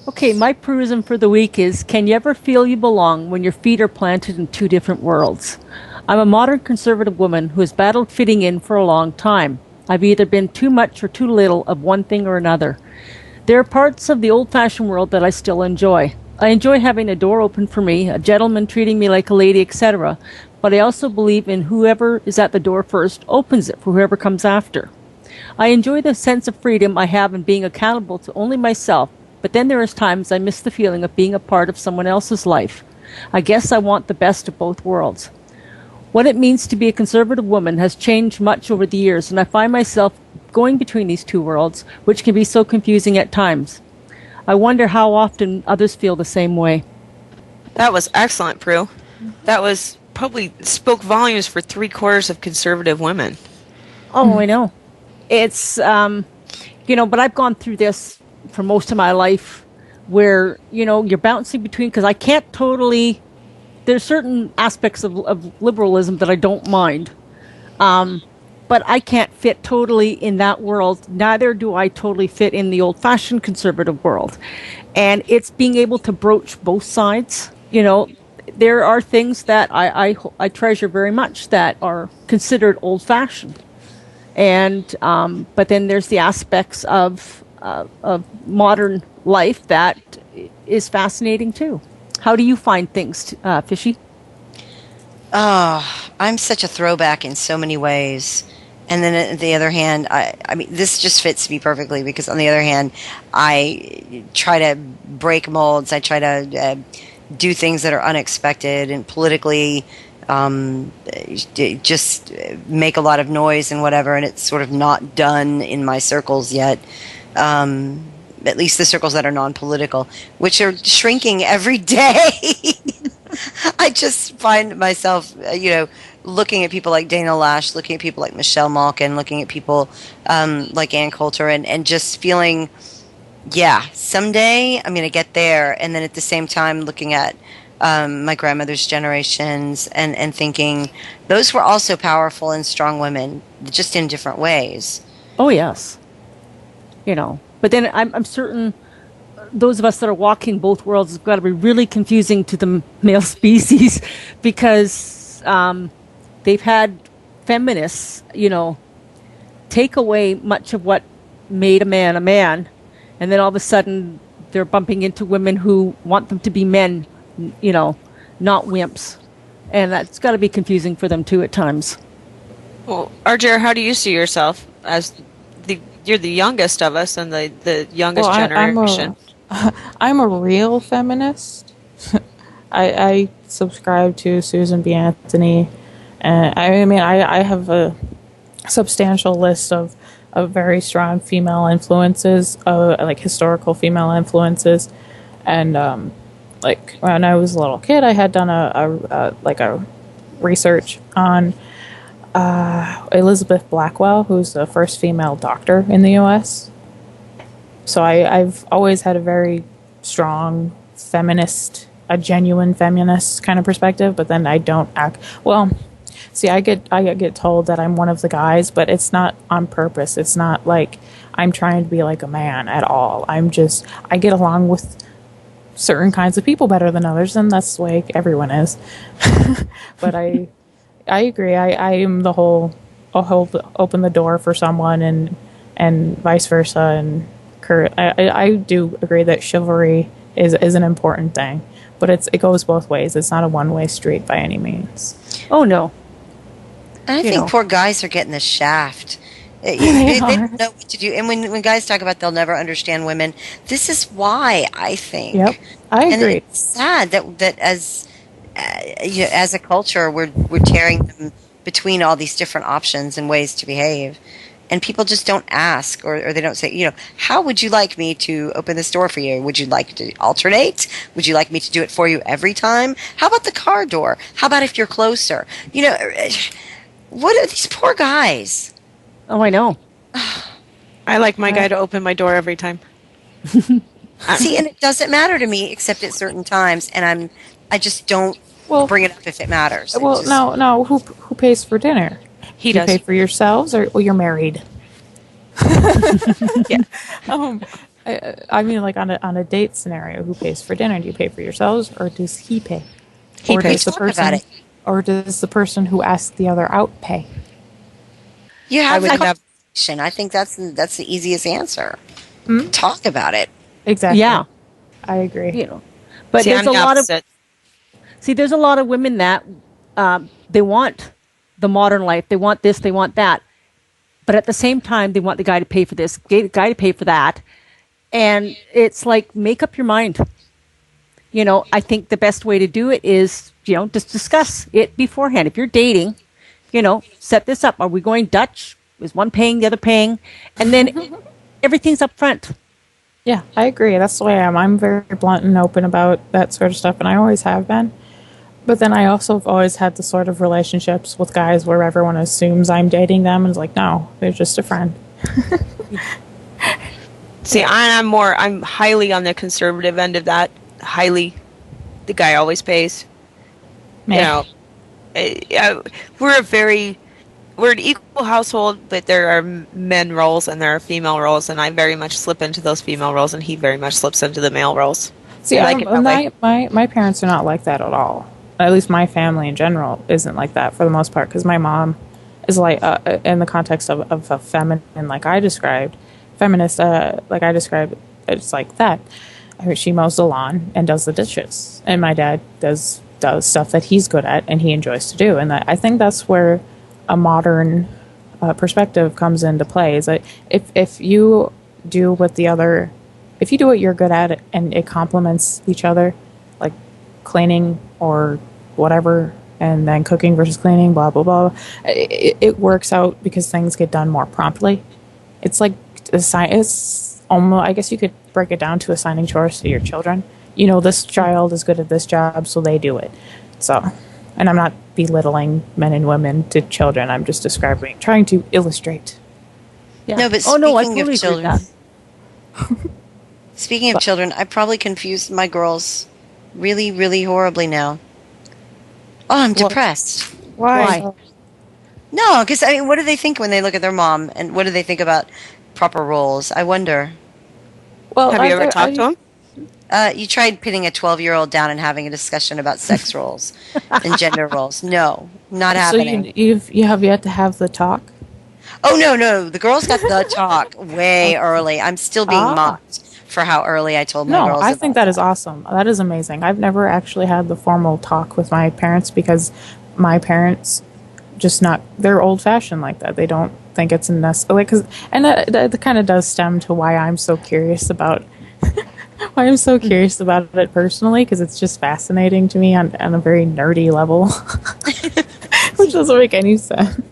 Okay, my Prue-ism for the week is, can you ever feel you belong when your feet are planted in two different worlds? I'm a modern conservative woman who has battled fitting in for a long time. I've either been too much or too little of one thing or another. There are parts of the old-fashioned world that I still enjoy. I enjoy having a door open for me, a gentleman treating me like a lady, etc. But I also believe in whoever is at the door first opens it for whoever comes after. I enjoy the sense of freedom I have in being accountable to only myself, but then there is times I miss the feeling of being a part of someone else's life. I guess I want the best of both worlds. What it means to be a conservative woman has changed much over the years, and I find myself going between these two worlds, which can be so confusing at times. I wonder how often others feel the same way. That was excellent, Prue. That was probably spoke volumes for 3/4 of conservative women. Oh, I know. It's, but I've gone through this for most of my life where, you're bouncing between, because I can't totally, there's certain aspects of liberalism that I don't mind. But I can't fit totally in that world. Neither do I totally fit in the old-fashioned conservative world. And it's being able to broach both sides. There are things that I treasure very much that are considered old-fashioned. And but then there's the aspects of modern life that is fascinating too. How do you find things, Fishy? I'm such a throwback in so many ways. And then on the other hand, I mean, this just fits me perfectly because on the other hand, I try to break molds. I try to do things that are unexpected and politically just make a lot of noise and whatever. And it's sort of not done in my circles yet. At least the circles that are non-political, which are shrinking every day. I just find myself, looking at people like Dana Lash, looking at people like Michelle Malkin, looking at people like Ann Coulter, and just feeling, someday I'm going to get there. And then at the same time, looking at my grandmother's generations and thinking those were also powerful and strong women, just in different ways. Oh, yes. But then I'm certain those of us that are walking both worlds have got to be really confusing to the male species because they've had feminists, take away much of what made a man, and then all of a sudden they're bumping into women who want them to be men, not wimps. And that's got to be confusing for them too at times. Well, RJ, how do you see yourself as you're the youngest of us and the youngest generation? I'm a real feminist. I subscribe to Susan B. Anthony. I have a substantial list of very strong female influences, like historical female influences. And like when I was a little kid, I had done a research on Elizabeth Blackwell, who's the first female doctor in the U.S. So I've always had a very strong feminist, a genuine feminist kind of perspective, but then I don't act well. See, I get told that I'm one of the guys, but it's not on purpose. It's not like I'm trying to be like a man at all. I get along with certain kinds of people better than others, and that's the way everyone is. But I agree. I am the whole I'll open the door for someone and vice versa. And I do agree that chivalry is an important thing, but it goes both ways. It's not a one-way street by any means. Oh, no. I think poor guys are getting the shaft. They don't know what to do. And when guys talk about they'll never understand women, this is why, I think. Yep, I agree. And it's sad that as a culture, we're tearing them between all these different options and ways to behave. And people just don't ask, or they don't say, how would you like me to open this door for you? Would you like to alternate? Would you like me to do it for you every time? How about the car door? How about if you're closer? What are these poor guys? Oh, I know. I like my guy to open my door every time. See, and it doesn't matter to me except at certain times, and I just don't bring it up if it matters. Well, no. Who pays for dinner? He does. You pay for yourselves, or you're married? Yeah. I mean, like on a date scenario, who pays for dinner? Do you pay for yourselves, or does he pay? He Or pays. does the person, or does the person who asked the other out pay? You have would the have- conversation. I think that's the easiest answer. Talk about it. Exactly. Yeah. I agree. You know, but See, there's I'm a the lot of opposite. there's a lot of women that they want the modern life. They want this. They want that. But at the same time, they want the guy to pay for this, guy to pay for that. And it's like, make up your mind. You know, I think the best way to do it is, you know, just discuss it beforehand. If you're dating, you know, set this up. Are we going Dutch? Is one paying, the other paying? And then everything's up front. Yeah, I agree. That's the way I am. I'm very blunt and open about that sort of stuff, and I always have been. But then I also have always had the sort of relationships with guys where everyone assumes I'm dating them, and it's like, no, they're just a friend. See, I'm highly on the conservative end of that. Highly, the guy always pays. Meh. You know, we're an equal household, but there are men roles and there are female roles, and I very much slip into those female roles, and he very much slips into the male roles. See, I like it that way. my parents are not like that at all. At least my family in general isn't like that for the most part, because my mom is like, in the context of a feminine, like I described, feminist, like I described, it's like that. She mows the lawn and does the dishes, and my dad does stuff that he's good at and he enjoys to do, and I think that's where a modern perspective comes into play. Is that if you do what you're good at and it complements each other, like cleaning or whatever, and then cooking versus cleaning, blah blah blah, it works out because things get done more promptly. It's like it's almost, I guess you could break it down to assigning chores to your children. You know, this child is good at this job, so they do it. So, and I'm not belittling men and women to children. I'm just trying to illustrate. Yeah. No, but I totally speaking of children, that. speaking of children, I probably confused my girls really, really horribly now. Oh, I'm depressed. Why? No, because I mean, what do they think when they look at their mom, and what do they think about proper roles? I wonder. Well, Have you ever talked to him? You tried pitting a 12-year-old down and having a discussion about sex roles and gender roles. No, not happening. So you have yet to have the talk? Oh, no. The girls got the talk way early. I'm still being mocked for how early I told my girls. No, I think that is awesome. That is amazing. I've never actually had the formal talk with my parents because my parents they're old-fashioned like that. They don't think it's necessary. And that kind of does stem to why I'm so curious about it personally, because it's just fascinating to me on a very nerdy level, which doesn't make any sense.